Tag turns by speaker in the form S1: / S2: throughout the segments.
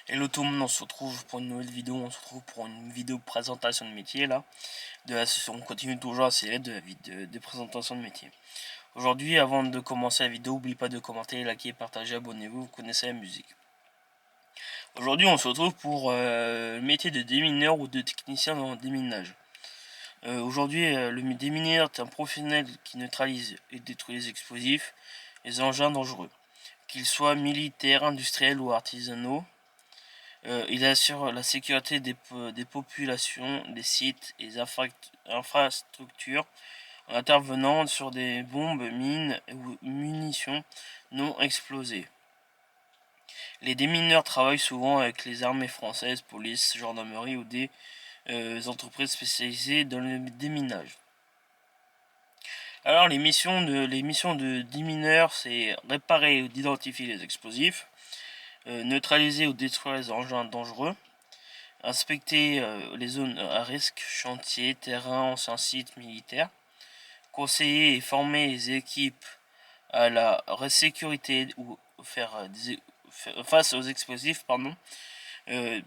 S1: Hello tout le monde, on se retrouve pour une nouvelle vidéo, on se retrouve pour une vidéo de présentation de métier là. On continue toujours la série de présentation de métier. Aujourd'hui, avant de commencer la vidéo, n'oubliez pas de commenter, liker, partager, abonnez-vous, vous connaissez la musique. Aujourd'hui, on se retrouve pour le métier de démineur ou de technicien dans le déminage. Aujourd'hui, le démineur est un professionnel qui neutralise et détruit les explosifs, les engins dangereux, qu'ils soient militaires, industriels ou artisanaux. Il assure la sécurité des populations, des sites et des infrastructures en intervenant sur des bombes, mines ou munitions non explosées. Les démineurs travaillent souvent avec les armées françaises, police, gendarmerie ou des entreprises spécialisées dans le déminage. Alors les missions de démineurs, c'est réparer ou d'identifier les explosifs, neutraliser ou détruire les engins dangereux, inspecter les zones à risque, chantiers, terrains, anciens sites militaires, conseiller et former les équipes à la sécurité ou face aux explosifs,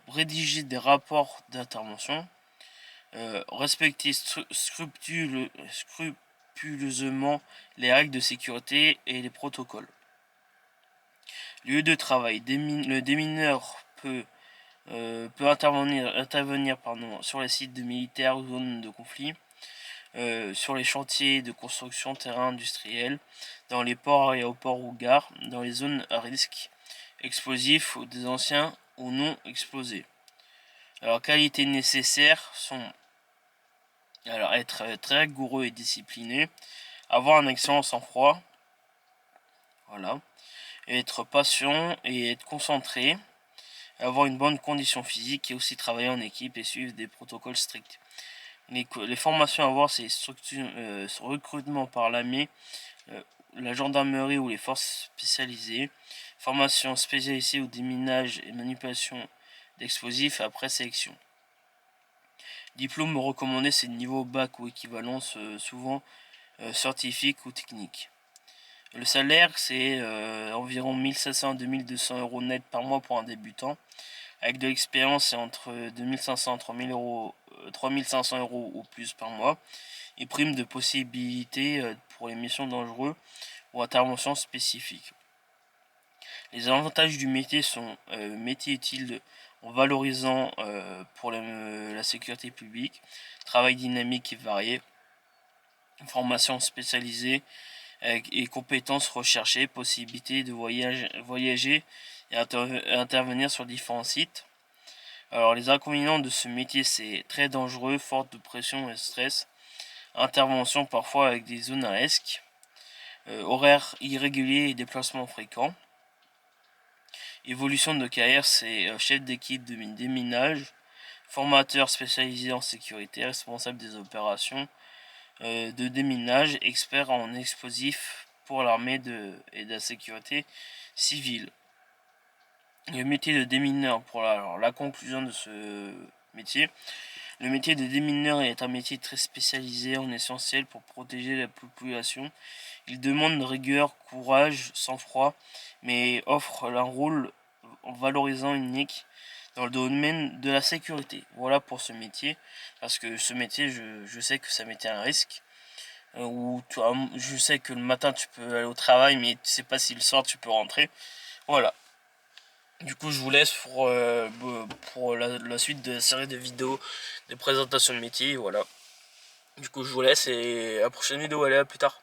S1: rédiger des rapports d'intervention, respecter scrupuleusement les règles de sécurité et les protocoles. Lieu de travail. Le démineur peut intervenir sur les sites de militaires ou zones de conflit, sur les chantiers de construction, terrains industriels, dans les ports, aéroports ou gares, dans les zones à risque, explosifs ou des anciens ou non explosés. Alors, qualités nécessaires sont être très rigoureux et discipliné, avoir un excellent sang-froid, voilà, être patient et être concentré, avoir une bonne condition physique et aussi travailler en équipe et suivre des protocoles stricts. Les formations à avoir, c'est recrutement par l'armée, la gendarmerie ou les forces spécialisées, formation spécialisée au déminage et manipulation d'explosifs après sélection. Diplôme recommandé, c'est niveau bac ou équivalence, souvent scientifique ou technique. Le salaire, c'est environ 1500 à 2200 euros net par mois pour un débutant. Avec de l'expérience, c'est entre 2500 et 3500 euros ou plus par mois. Et prime de possibilité pour les missions dangereuses ou interventions spécifiques. Les avantages du métier sont métier utile en valorisant pour la sécurité publique, travail dynamique et varié, formation spécialisée et compétences recherchées, possibilité de voyager et intervenir sur différents sites. Alors les inconvénients de ce métier, c'est très dangereux, forte de pression et stress, intervention parfois avec des zones à risque, horaires irréguliers et déplacements fréquents. Évolution de carrière, c'est chef d'équipe de déminage, formateur spécialisé en sécurité, responsable des opérations de déminage, expert en explosifs pour l'armée et de la sécurité civile. Le métier de démineur, pour la conclusion de ce métier, le métier de démineur est un métier très spécialisé en essentiel pour protéger la population. Il demande rigueur, courage, sang-froid, mais offre un rôle en valorisant unique dans le domaine de la sécurité. Voilà pour ce métier, parce que ce métier, je sais que ça mettait un risque. Je sais que le matin tu peux aller au travail, mais tu sais pas si le soir tu peux rentrer. Voilà. Du coup, je vous laisse pour la suite de la série de vidéos de présentation de métier. Voilà. Du coup, je vous laisse et à la prochaine vidéo. Allez, à plus tard.